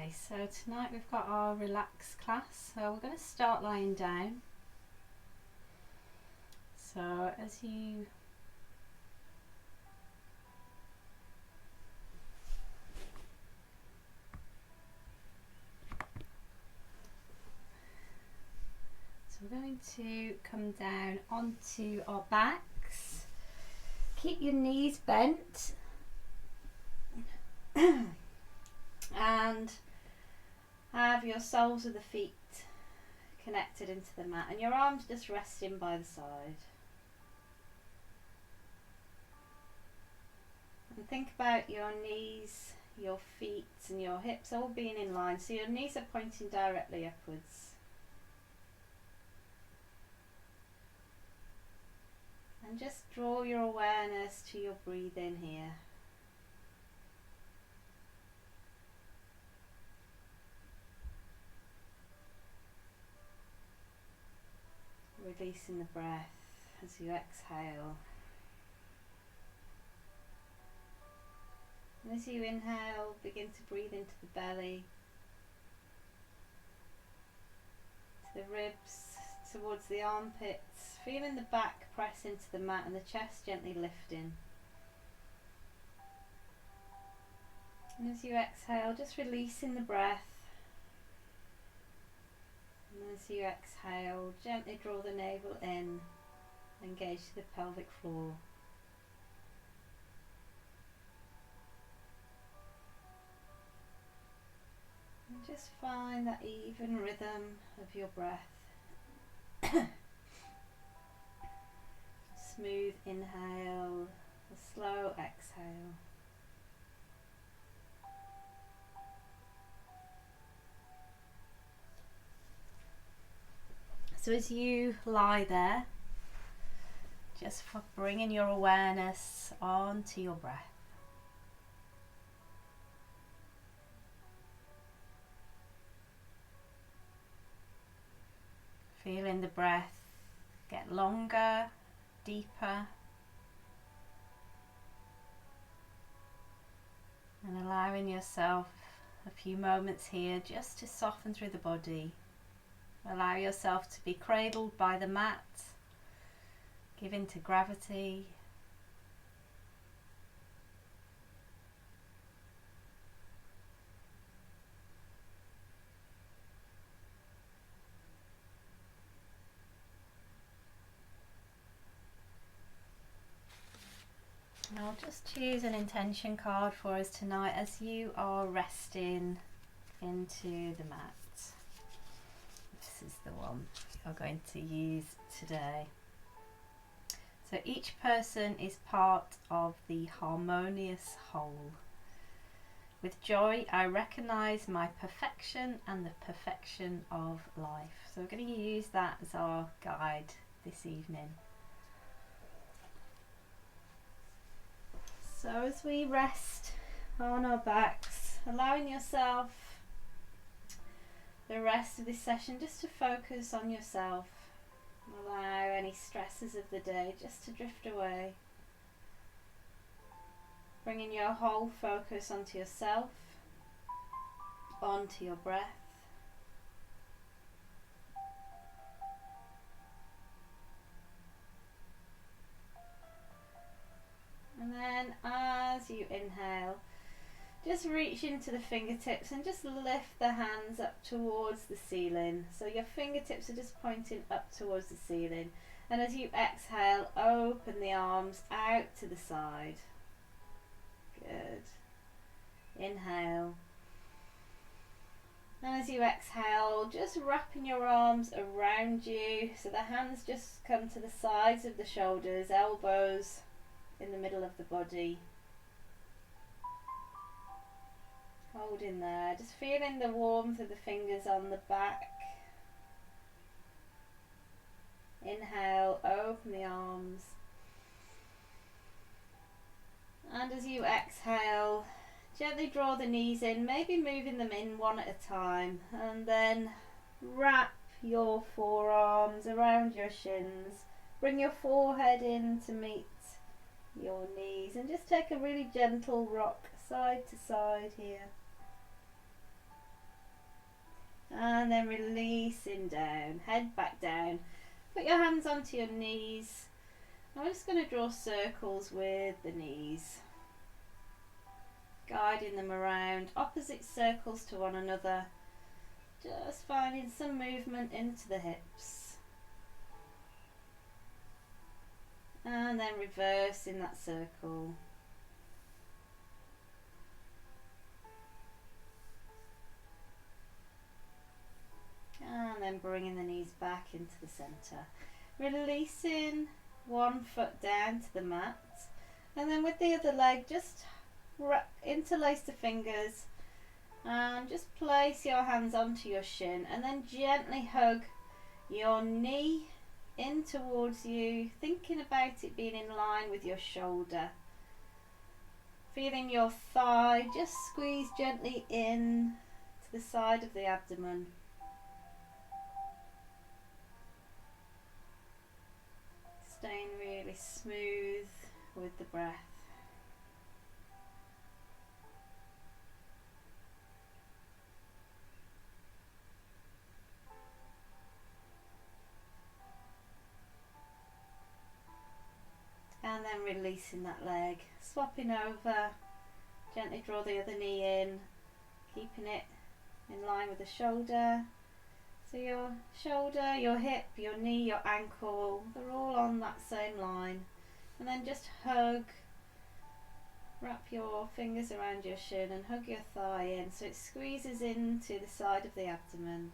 Okay, so tonight we've got our relax class, so we're going to start lying down. So we're going to come down onto our backs. Keep your knees bent and have your soles of the feet connected into the mat and your arms just resting by the side. And think about your knees, your feet and your hips all being in line, so your knees are pointing directly upwards. And just draw your awareness to your breathing here. Releasing the breath as you exhale. And as you inhale, begin to breathe into the belly, to the ribs, towards the armpits, feeling the back press into the mat and the chest gently lifting. And as you exhale, just releasing the breath. And as you exhale, gently draw the navel in, engage the pelvic floor. And just find that even rhythm of your breath. Smooth inhale, a slow exhale. So as you lie there, just bringing your awareness onto your breath. Feeling the breath get longer, deeper, and allowing yourself a few moments here just to soften through the body. Allow yourself to be cradled by the mat, give in to gravity. And I'll just choose an intention card for us tonight as you are resting into the mat. This is the one you're going to use today. So each person is part of the harmonious whole. With joy, I recognise my perfection and the perfection of life. So we're going to use that as our guide this evening. So as we rest on our backs, allowing yourself the rest of this session just to focus on yourself. Allow any stresses of the day just to drift away. Bringing your whole focus onto yourself, onto your breath. And then as you inhale, just reach into the fingertips and just lift the hands up towards the ceiling. So your fingertips are just pointing up towards the ceiling. And as you exhale, open the arms out to the side. Good. Inhale. And as you exhale, just wrapping your arms around you. So the hands just come to the sides of the shoulders, elbows in the middle of the body. Hold in there, just feeling the warmth of the fingers on the back. Inhale, open the arms. And as you exhale, gently draw the knees in, maybe moving them in one at a time. And then wrap your forearms around your shins. Bring your forehead in to meet your knees. And just take a really gentle rock side to side here. And then releasing down, head back down. Put your hands onto your knees. I'm just going to draw circles with the knees, guiding them around, opposite circles to one another, just finding some movement into the hips. And then reversing that circle. And then bringing the knees back into the centre. Releasing one foot down to the mat. And then with the other leg, just interlace the fingers and just place your hands onto your shin. And then gently hug your knee in towards you, thinking about it being in line with your shoulder. Feeling your thigh just squeeze gently in to the side of the abdomen. Staying really smooth with the breath. And then releasing that leg, swapping over, gently draw the other knee in, keeping it in line with the shoulder. So your shoulder, your hip, your knee, your ankle, they're all on that same line. And then just hug, wrap your fingers around your shin and hug your thigh in so it squeezes into the side of the abdomen.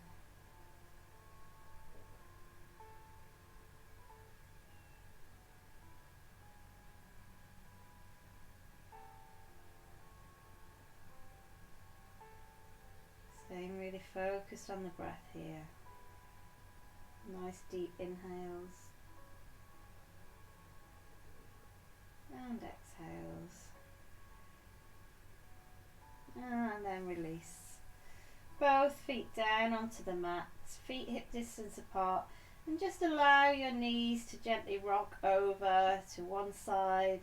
Staying really focused on the breath here. Nice deep inhales and exhales, and then release. Both feet down onto the mat, feet hip distance apart, and just allow your knees to gently rock over to one side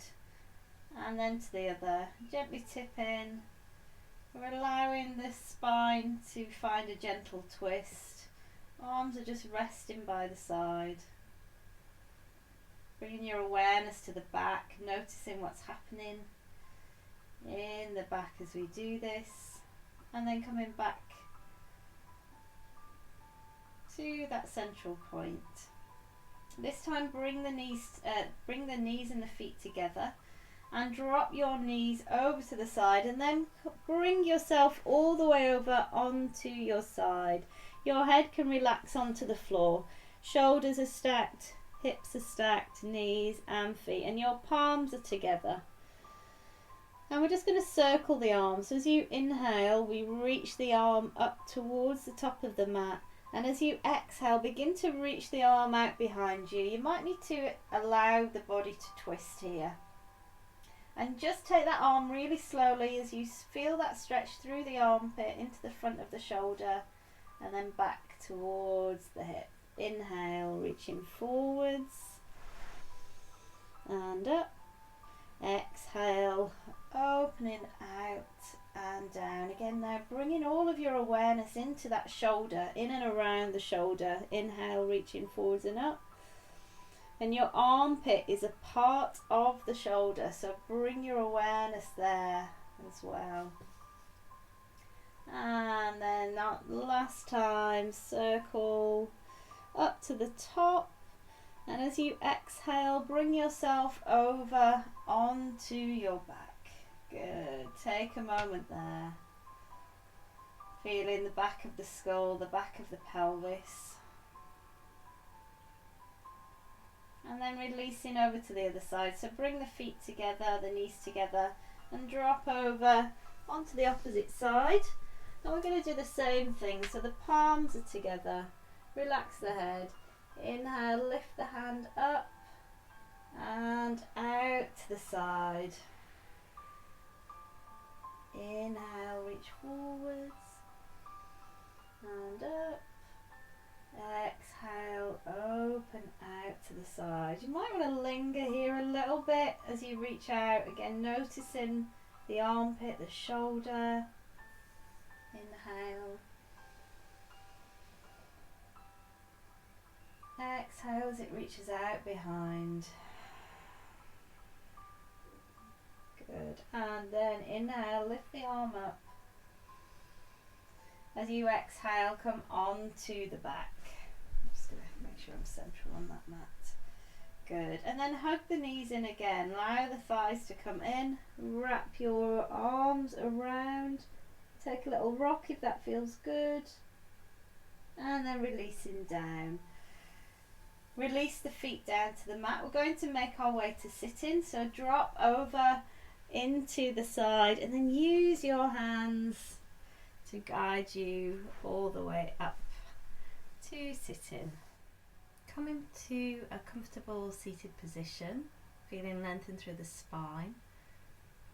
and then to the other. Gently tip in. We're allowing the spine to find a gentle twist. Arms are just resting by the side. Bringing your awareness to the back, noticing what's happening in the back as we do this. And then coming back to that central point. This time bring the knees and the feet together. And drop your knees over to the side and then bring yourself all the way over onto your side. Your head can relax onto the floor. Shoulders are stacked, hips are stacked, knees and feet, and your palms are together. And we're just going to circle the arms. So as you inhale, we reach the arm up towards the top of the mat. And as you exhale, begin to reach the arm out behind you. You might need to allow the body to twist here. And just take that arm really slowly as you feel that stretch through the armpit into the front of the shoulder and then back towards the hip. Inhale, reaching forwards and up. Exhale, opening out and down. Again now, bringing all of your awareness into that shoulder, in and around the shoulder. Inhale, reaching forwards and up. And your armpit is a part of the shoulder, so bring your awareness there as well. And then that last time, circle up to the top. And as you exhale, bring yourself over onto your back. Good. Take a moment there. Feeling the back of the skull, the back of the pelvis. And then releasing over to the other side. So bring the feet together, the knees together, and drop over onto the opposite side. And we're going to do the same thing. So the palms are together. Relax the head. Inhale, lift the hand up and out to the side. Inhale, reach forwards and up. Exhale, open out to the side. You might want to linger here a little bit as you reach out. Again, noticing the armpit, the shoulder. Inhale. Exhale as it reaches out behind. Good. And then inhale, lift the arm up. As you exhale, come onto the back. I'm just going to make sure I'm central on that mat. Good. And then hug the knees in again. Allow the thighs to come in. Wrap your arms around. Take a little rock if that feels good. And then releasing down. Release the feet down to the mat. We're going to make our way to sitting. So drop over into the side and then use your hands to guide you all the way up to sitting. Come into a comfortable seated position, feeling lengthened through the spine.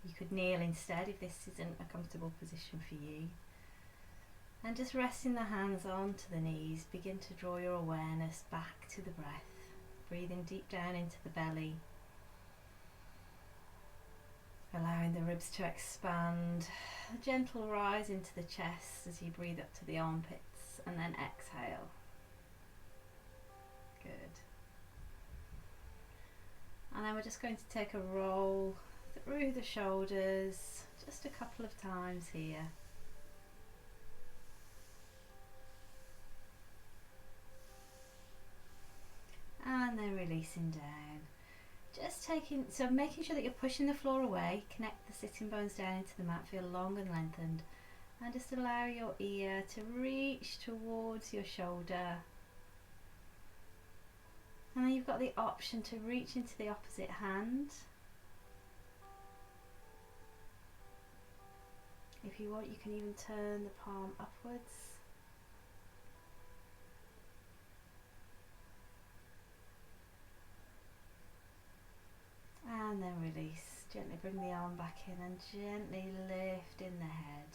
You could kneel instead if this isn't a comfortable position for you. And just resting the hands onto the knees, begin to draw your awareness back to the breath. Breathing deep down into the belly. Allowing the ribs to expand. A gentle rise into the chest as you breathe up to the armpits and then exhale. Good. And then we're just going to take a roll through the shoulders just a couple of times here. And then releasing down. Just making sure that you're pushing the floor away, connect the sitting bones down into the mat, feel long and lengthened, and just allow your ear to reach towards your shoulder. And then you've got the option to reach into the opposite hand. If you want, you can even turn the palm upwards. And then release. Gently bring the arm back in and gently lift in the head.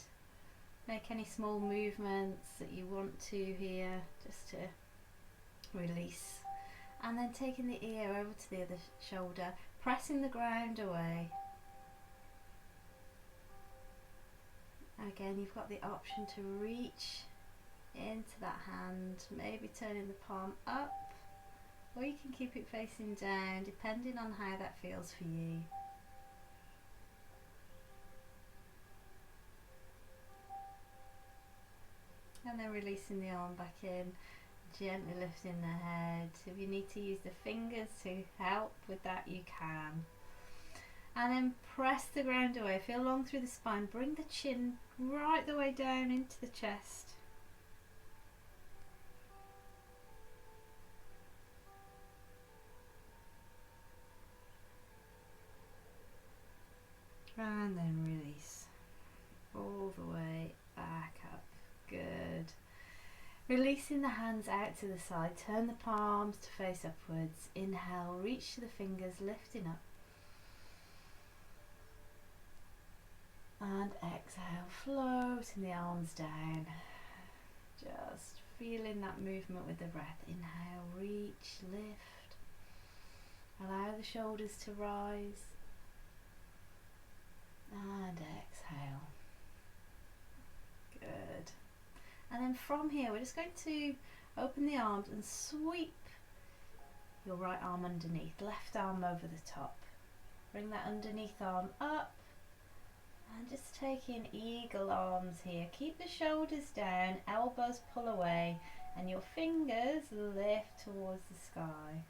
Make any small movements that you want to here, just to release. And then taking the ear over to the other shoulder, pressing the ground away. Again, you've got the option to reach into that hand, maybe turning the palm up, or you can keep it facing down, depending on how that feels for you. And then releasing the arm back in, gently lifting the head. If you need to use the fingers to help with that, you can. And then press the ground away, feel long through the spine, bring the chin right the way down into the chest. And then release all the way back up. Good. Releasing the hands out to the side, turn the palms to face upwards. Inhale, reach to the fingers, lifting up. And exhale, floating the arms down. Just feeling that movement with the breath. Inhale, reach, lift. Allow the shoulders to rise. And exhale. Good. And then from here, we're just going to open the arms and sweep your right arm underneath, left arm over the top. Bring that underneath arm up. And just taking eagle arms here. Keep the shoulders down, elbows pull away, and your fingers lift towards the sky.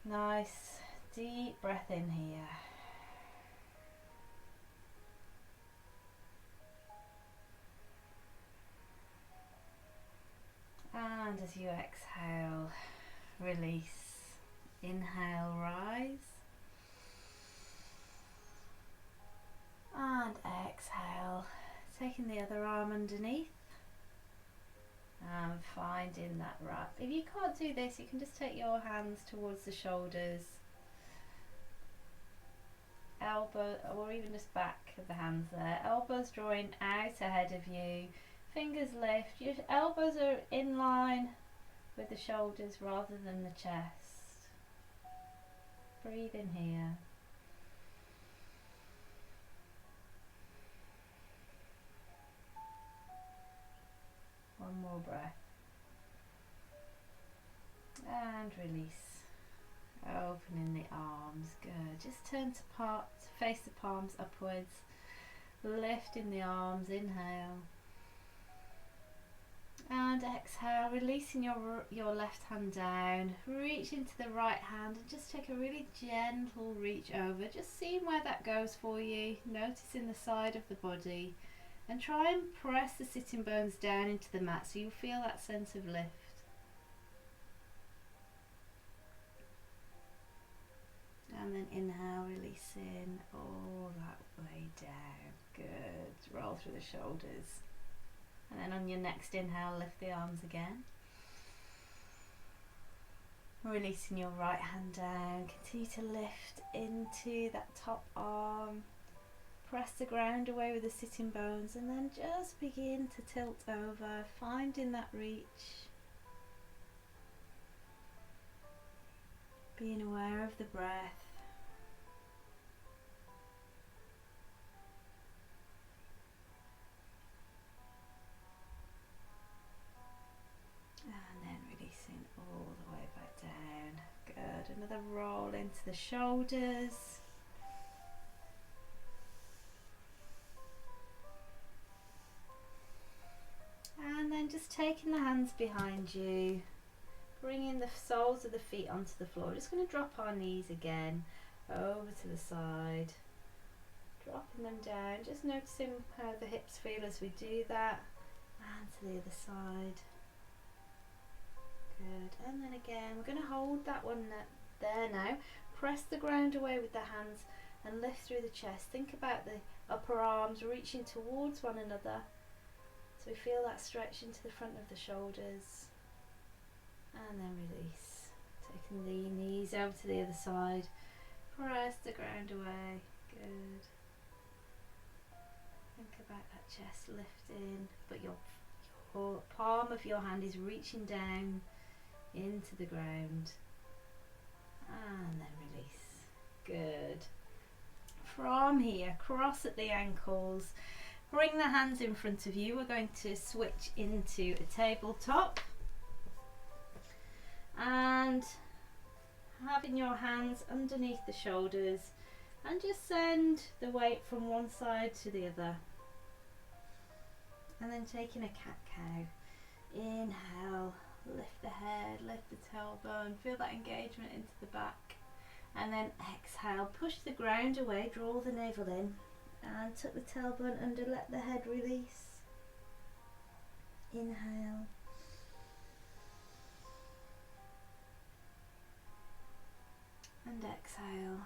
Nice, deep breath in here. And as you exhale, release. Inhale, rise. And exhale, taking the other arm underneath and finding that wrap. If you can't do this, you can just take your hands towards the shoulders, elbow, or even just back of the hands there. Elbows drawing out ahead of you, fingers lift. Your elbows are in line with the shoulders rather than the chest. Breathe in here. One more breath. And release. Opening the arms, good. Just turn to face the palms upwards. Lifting the arms, inhale. And exhale, releasing your left hand down. Reach into the right hand and just take a really gentle reach over. Just seeing where that goes for you. Noticing the side of the body. And try and press the sitting bones down into the mat so you feel that sense of lift. And then inhale, releasing all that way down. Good. Roll through the shoulders. And then on your next inhale, lift the arms again. Releasing your right hand down. Continue to lift into that top arm. Press the ground away with the sitting bones and then just begin to tilt over, finding that reach. Being aware of the breath. All the way back down. Good. Another roll into the shoulders. And then just taking the hands behind you, bringing the soles of the feet onto the floor. Just going to drop our knees again over to the side, dropping them down, just noticing how the hips feel as we do that, and to the other side. Good. And then again, we're going to hold that one there now. Press the ground away with the hands and lift through the chest. Think about the upper arms reaching towards one another. So we feel that stretch into the front of the shoulders. And then release. Taking the knees over to the other side. Press the ground away. Good. Think about that chest lifting, but your palm of your hand is reaching down into the ground, and then release. Good. From here, cross at the ankles, bring the hands in front of you. We're going to switch into a tabletop, and having your hands underneath the shoulders, and just send the weight from one side to the other, and then taking a cat-cow. Inhale, lift the head, lift the tailbone, feel that engagement into the back, and then exhale, push the ground away, draw the navel in and tuck the tailbone under, let the head release. Inhale, and exhale.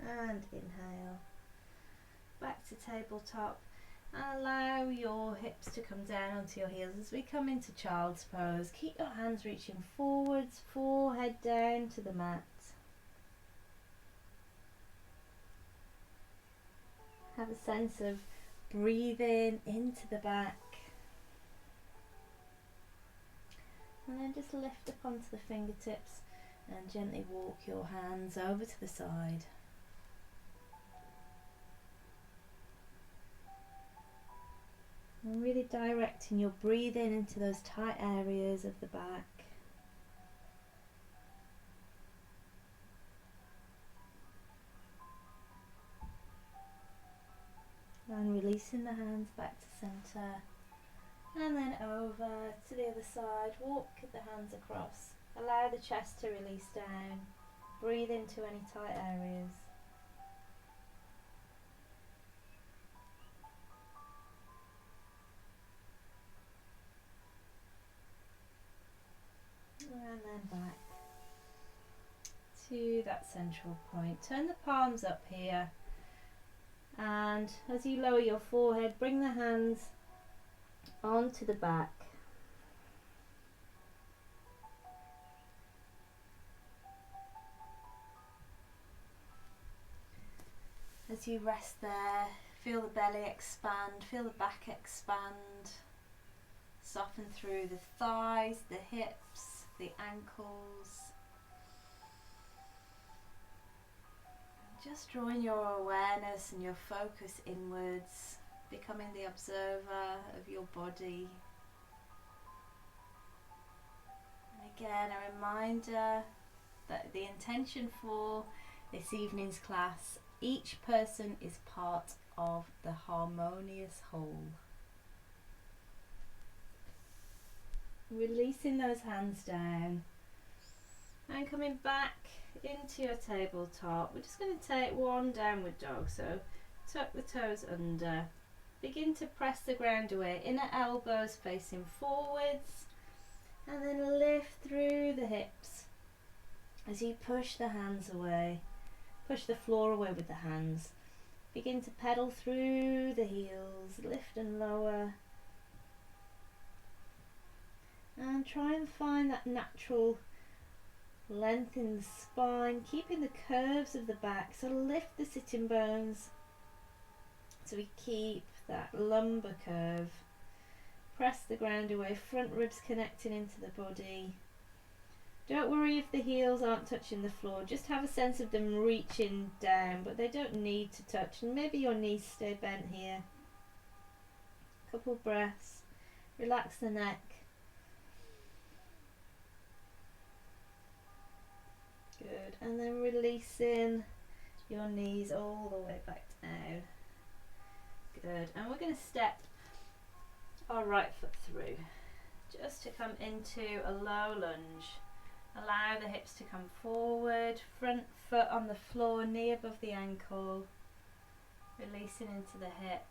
And inhale, back to tabletop. Allow your hips to come down onto your heels as we come into child's pose. Keep your hands reaching forwards, forehead down to the mat. Have a sense of breathing into the back. And then just lift up onto the fingertips and gently walk your hands over to the side. And really directing your breathing into those tight areas of the back. And releasing the hands back to centre. And then over to the other side, walk the hands across. Allow the chest to release down. Breathe into any tight areas. And then back to that central point. Turn the palms up here, and as you lower your forehead, bring the hands onto the back. As you rest there, feel the belly expand, feel the back expand. Soften through the thighs, the hips, the ankles. Just drawing your awareness and your focus inwards, becoming the observer of your body. And again, a reminder that the intention for this evening's class, each person is part of the harmonious whole. Releasing those hands down and coming back into your tabletop. We're just going to take one downward dog, so tuck the toes under, begin to press the ground away, inner elbows facing forwards, and then lift through the hips as you push the hands away, push the floor away with the hands. Begin to pedal through the heels, lift and lower, and try and find that natural length in the spine, keeping the curves of the back, so lift the sitting bones so we keep that lumbar curve. Press the ground away, front ribs connecting into the body. Don't worry if the heels aren't touching the floor, just have a sense of them reaching down, but they don't need to touch, and maybe your knees stay bent here. Couple breaths, relax the neck. Good, and then releasing your knees all the way back down. Good, and we're going to step our right foot through just to come into a low lunge. Allow the hips to come forward, front foot on the floor, knee above the ankle, releasing into the hip.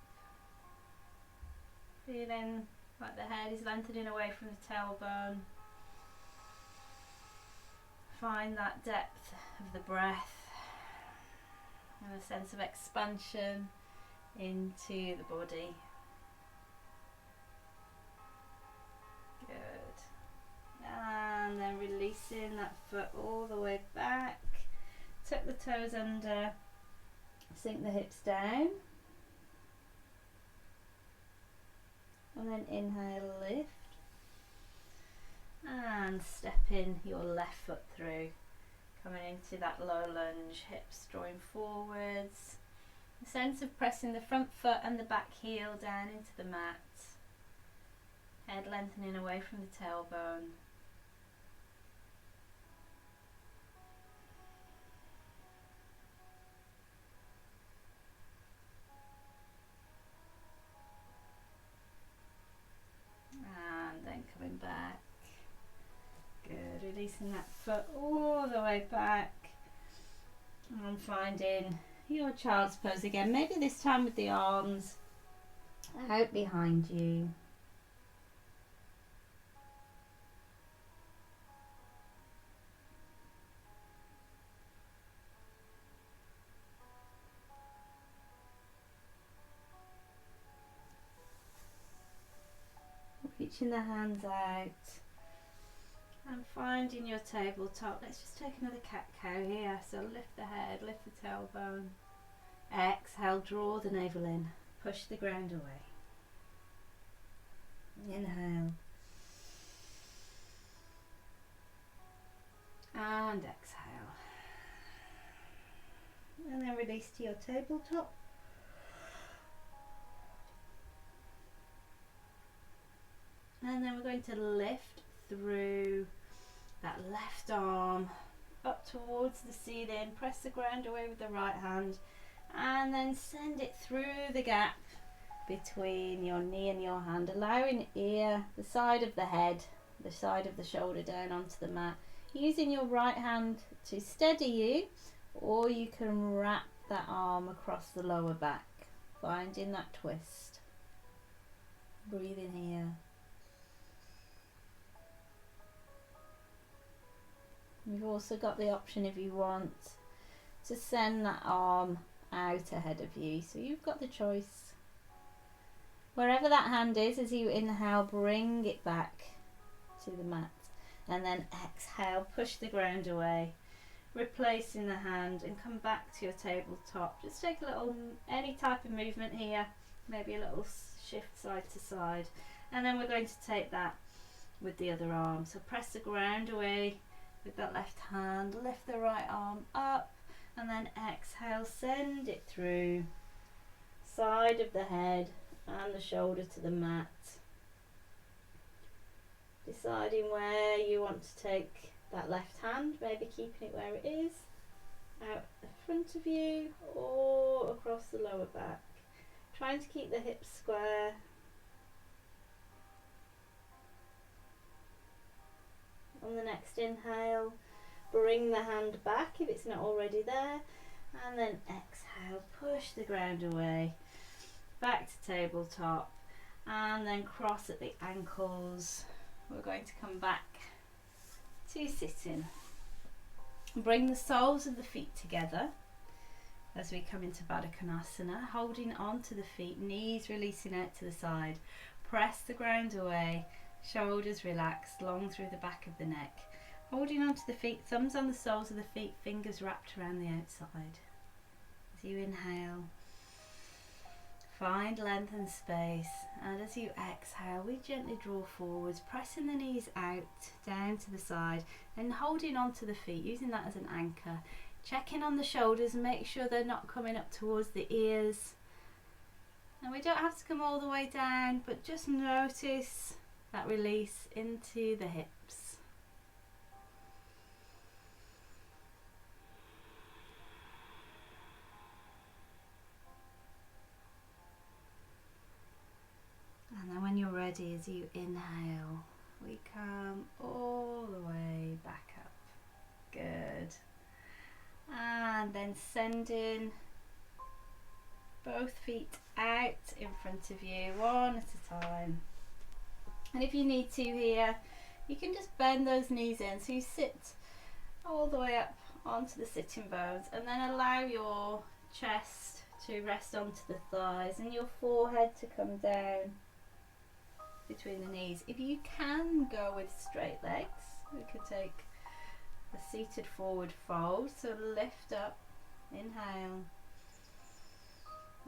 Feeling like the head is lengthening away from the tailbone. Find that depth of the breath and a sense of expansion into the body. Good. And then releasing that foot all the way back. Tuck the toes under, sink the hips down. And then inhale, lift. And step in your left foot through, coming into that low lunge, hips drawing forwards. A sense of pressing the front foot and the back heel down into the mat. Head lengthening away from the tailbone. And then coming back. Good, releasing that foot all the way back and finding your child's pose again, maybe this time with the arms out behind you. Reaching the hands out. And finding your tabletop. Let's just take another cat-cow here. So lift the head, lift the tailbone. Exhale, draw the navel in. Push the ground away. Inhale. And exhale. And then release to your tabletop. And then we're going to lift through that left arm up towards the ceiling, press the ground away with the right hand, and then send it through the gap between your knee and your hand, allowing ear, the side of the head, the side of the shoulder down onto the mat, using your right hand to steady you, or you can wrap that arm across the lower back, finding that twist. Breathing here. You've also got the option, if you want, to send that arm out ahead of you. So you've got the choice. Wherever that hand is, as you inhale, bring it back to the mat. And then exhale, push the ground away. Replacing the hand and come back to your tabletop. Just take a little, any type of movement here. Maybe a little shift side to side. And then we're going to take that with the other arm. So press the ground away with that left hand, lift the right arm up, and then exhale, send it through, side of the head, and the shoulder to the mat. Deciding where you want to take that left hand, maybe keeping it where it is, out the front of you or across the lower back. Trying to keep the hips square. On the next inhale, bring the hand back if it's not already there, and then exhale, push the ground away, back to tabletop, and then cross at the ankles. We're going to come back to sitting. Bring the soles of the feet together as we come into Baddha Konasana, holding on to the feet, knees releasing out to the side. Press the ground away, shoulders relaxed, long through the back of the neck. Holding on to the feet, thumbs on the soles of the feet, fingers wrapped around the outside. As you inhale, find length and space, and as you exhale, we gently draw forwards, pressing the knees out, down to the side, and holding on to the feet, using that as an anchor. Checking on the shoulders and make sure they're not coming up towards the ears. And we don't have to come all the way down, but just notice that release into the hips. And then when you're ready, as you inhale, we come all the way back up. Good. And then sending both feet out in front of you, one at a time. And if you need to here, you can just bend those knees in so you sit all the way up onto the sitting bones, and then allow your chest to rest onto the thighs and your forehead to come down between the knees. If you can go with straight legs, we could take a seated forward fold, so lift up, inhale,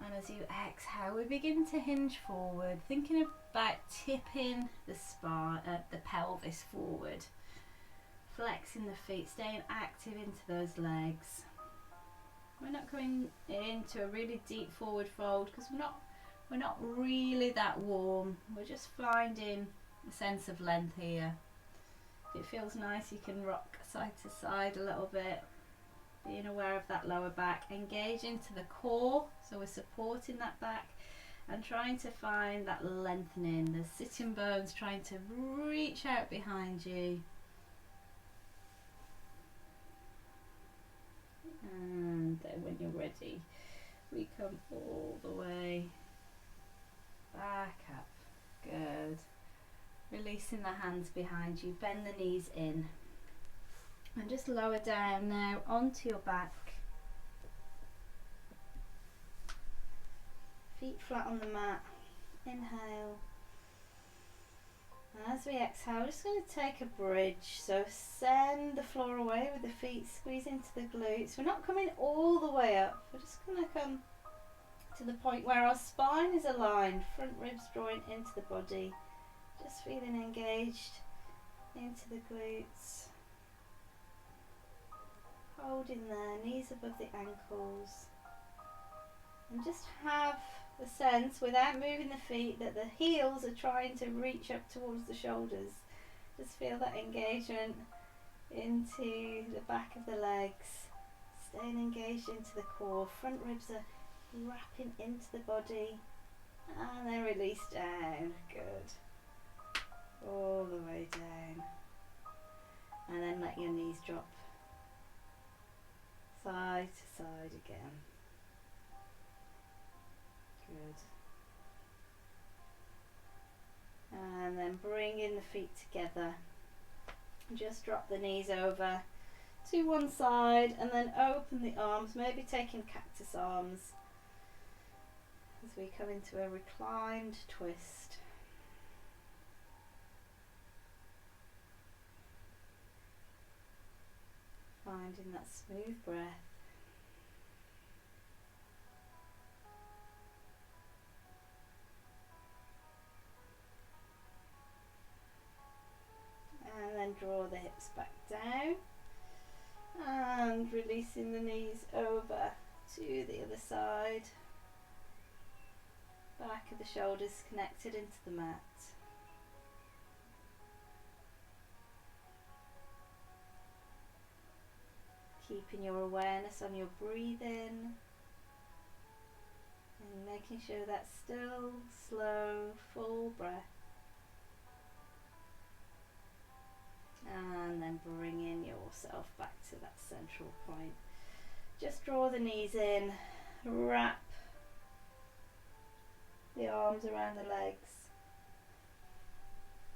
and as you exhale, we begin to hinge forward, thinking about tipping the spine, the pelvis forward, flexing the feet, staying active into those legs. We're not coming into a really deep forward fold because we're not really that warm. We're just finding a sense of length here. If it feels nice, you can rock side to side a little bit, being aware of that lower back, engage into the core, so we're supporting that back and trying to find that lengthening, the sitting bones trying to reach out behind you. And then when you're ready, we come all the way back up. Good. Releasing the hands behind you, bend the knees in and just lower down now onto your back. Feet flat on the mat. Inhale. And as we exhale, we're just going to take a bridge. So send the floor away with the feet, squeeze into the glutes. We're not coming all the way up. We're just going to come to the point where our spine is aligned, front ribs drawing into the body. Just feeling engaged into the glutes. Holding there, knees above the ankles. And just have the sense, without moving the feet, that the heels are trying to reach up towards the shoulders. Just feel that engagement into the back of the legs. Staying engaged into the core. Front ribs are wrapping into the body. And then release down. Good. All the way down, and then let your knees drop side to side again. Good. And then bring in the feet together. Just drop the knees over to one side and then open the arms, maybe taking cactus arms as we come into a reclined twist. Finding that smooth breath. And then draw the hips back down. And releasing the knees over to the other side. Back of the shoulders connected into the mat. Keeping your awareness on your breathing and making sure that's still, slow, full breath. And then bringing yourself back to that central point. Just draw the knees in, wrap the arms around the legs,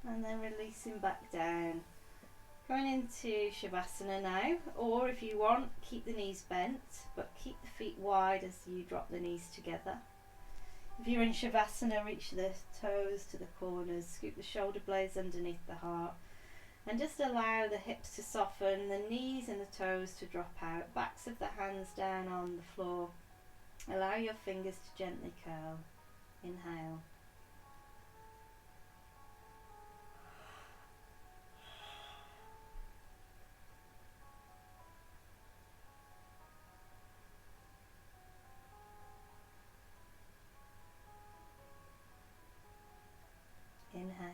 and then releasing back down. Going into Shavasana now, or if you want, keep the knees bent, but keep the feet wide as you drop the knees together. If you're in Shavasana, reach the toes to the corners, scoop the shoulder blades underneath the heart, and just allow the hips to soften, the knees and the toes to drop out, backs of the hands down on the floor. Allow your fingers to gently curl. Inhale. Inhale.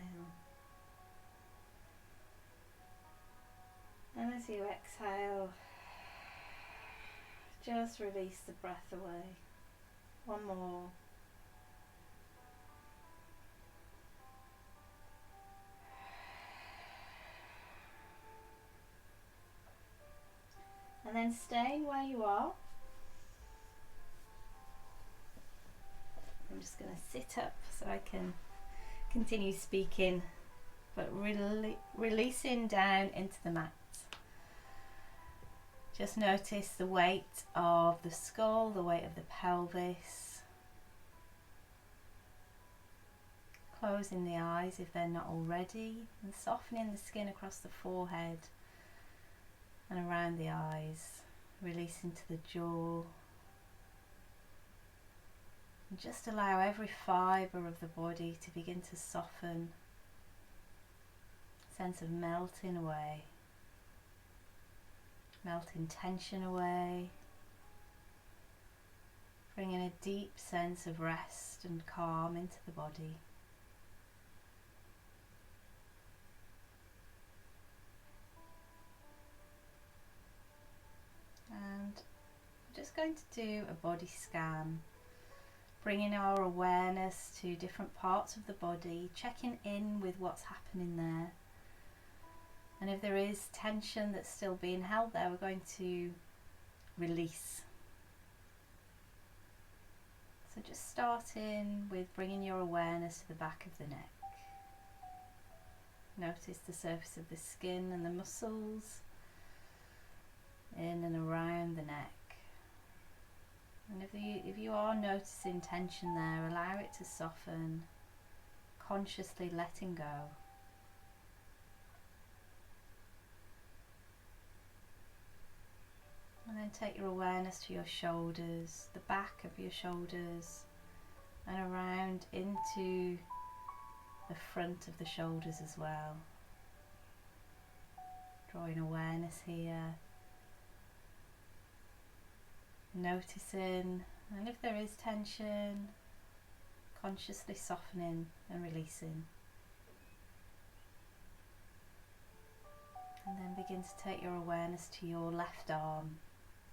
And as you exhale, just release the breath away. One more. And then staying where you are. I'm just going to sit up so I can continue speaking, but releasing down into the mat. Just notice the weight of the skull, the weight of the pelvis. Closing the eyes if they're not already, and softening the skin across the forehead and around the eyes, releasing to the jaw. And just allow every fibre of the body to begin to soften, sense of melting away, melting tension away, bringing a deep sense of rest and calm into the body. And I'm just going to do a body scan, bringing our awareness to different parts of the body, checking in with what's happening there. And if there is tension that's still being held there, we're going to release. So just starting with bringing your awareness to the back of the neck. Notice the surface of the skin and the muscles in and around the neck. And if you are noticing tension there, allow it to soften, consciously letting go. And then take your awareness to your shoulders, the back of your shoulders, and around into the front of the shoulders as well. Drawing awareness here. Noticing, and if there is tension, consciously softening and releasing. And then begin to take your awareness to your left arm,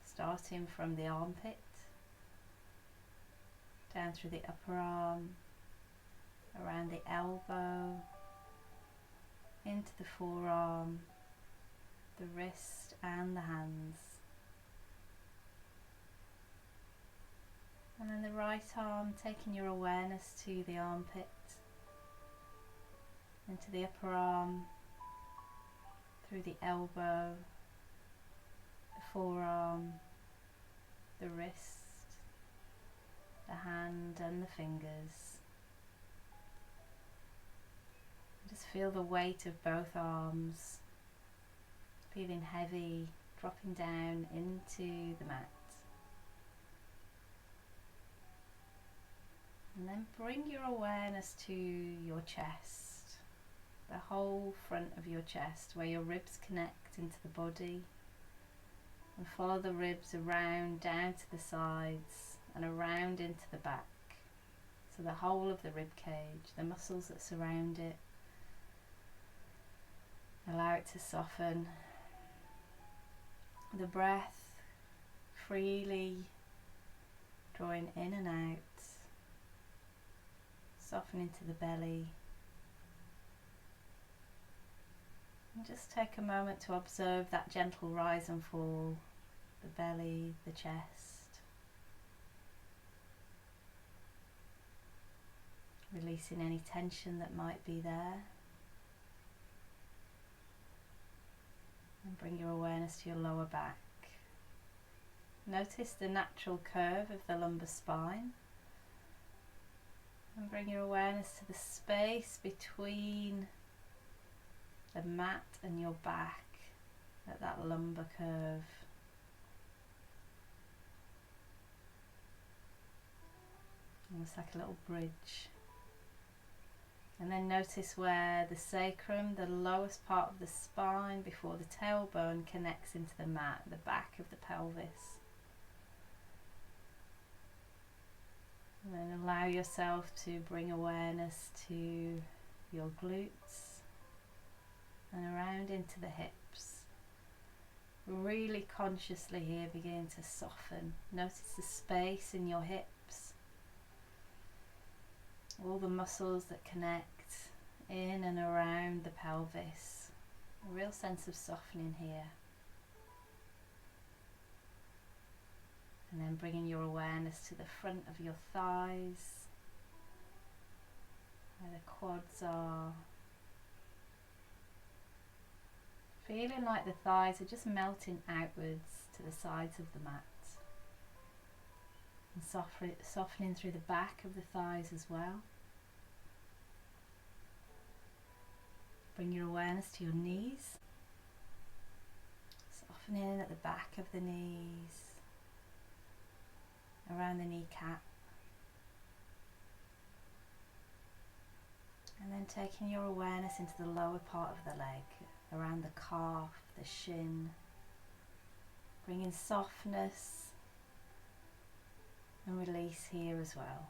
starting from the armpit, down through the upper arm, around the elbow, into the forearm, the wrist and the hands. And then the right arm, taking your awareness to the armpit, into the upper arm, through the elbow, the forearm, the wrist, the hand and the fingers. Just feel the weight of both arms, feeling heavy, dropping down into the mat. And then bring your awareness to your chest, the whole front of your chest, where your ribs connect into the body, and follow the ribs around down to the sides and around into the back, So the whole of the rib cage, the muscles that surround it, allow it to soften. The breath freely drawing in and out, soften into the belly. And just take a moment to observe that gentle rise and fall, the belly, the chest. Releasing any tension that might be there. And bring your awareness to your lower back. Notice the natural curve of the lumbar spine. And bring your awareness to the space between the mat and your back at that lumbar curve. Almost like a little bridge. And then notice where the sacrum, the lowest part of the spine before the tailbone, connects into the mat, the back of the pelvis. And then allow yourself to bring awareness to your glutes and around into the hips. Really consciously here begin to soften. Notice the space in your hips. All the muscles that connect in and around the pelvis. A real sense of softening here. And then bringing your awareness to the front of your thighs, where the quads are. Feeling like the thighs are just melting outwards to the sides of the mat. And softening through the back of the thighs as well. Bring your awareness to your knees. Softening at the back of the knees. Around the kneecap, and then taking your awareness into the lower part of the leg, around the calf, the shin, bringing softness and release here as well.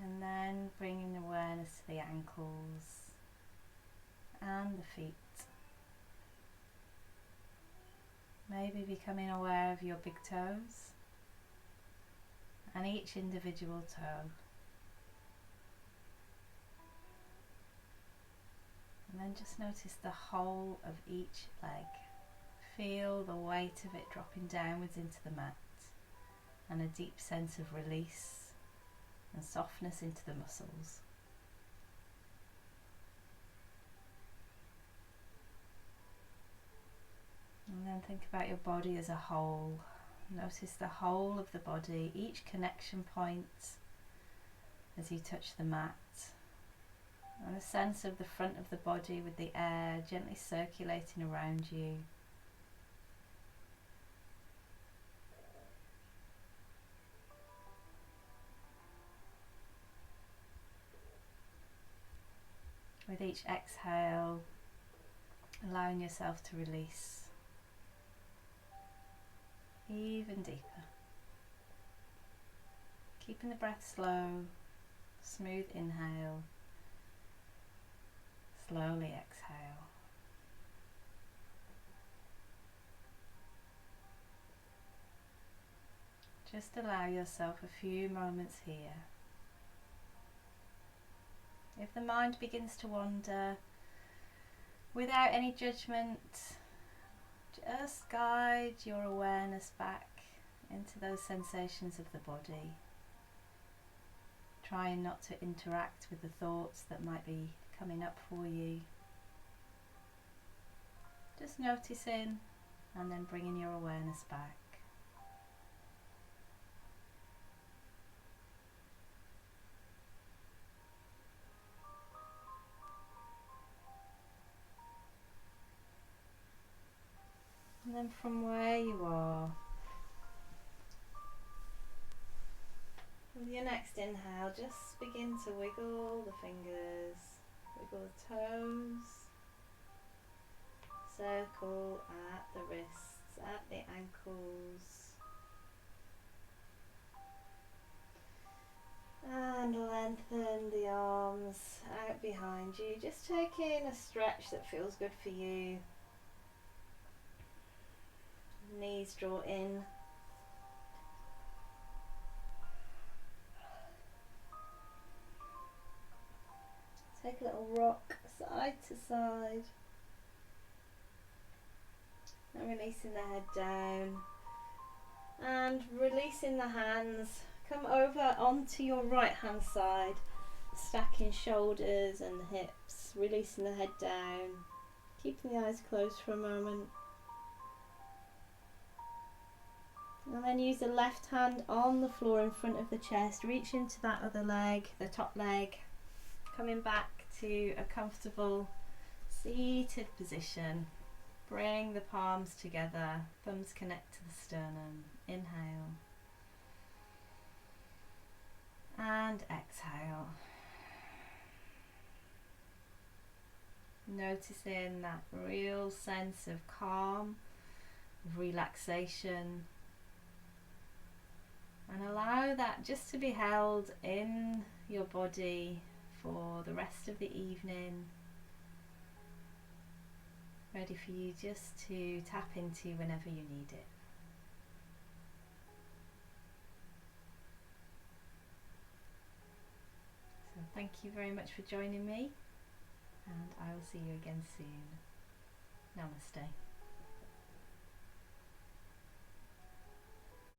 And then bringing awareness to the ankles and the feet. Maybe becoming aware of your big toes and each individual toe. And then just notice the whole of each leg. Feel the weight of it dropping downwards into the mat and a deep sense of release and softness into the muscles. And then think about your body as a whole. Notice the whole of the body, each connection point as you touch the mat. And a sense of the front of the body with the air gently circulating around you. With each exhale, allowing yourself to release even deeper. Keeping the breath slow, smooth inhale, slowly exhale. Just allow yourself a few moments here. If the mind begins to wander, without any judgment, just guide your awareness back into those sensations of the body. Trying not to interact with the thoughts that might be coming up for you. Just noticing and then bringing your awareness back. And then from where you are, with your next inhale, just begin to wiggle the fingers, wiggle the toes, circle at the wrists, at the ankles, And lengthen the arms out behind you, just taking a stretch that feels good for you. Knees draw in. Take a little rock side to side. And releasing the head down. And releasing the hands. Come over onto your right hand side. Stacking shoulders and the hips. Releasing the head down. Keeping the eyes closed for a moment. And then use the left hand on the floor in front of the chest. Reach into that other leg, the top leg. Coming back to a comfortable seated position. Bring the palms together. Thumbs connect to the sternum. Inhale. And exhale. Noticing that real sense of calm, of relaxation. And allow that just to be held in your body for the rest of the evening. Ready for you just to tap into whenever you need it. So thank you very much for joining me, and I will see you again soon. Namaste.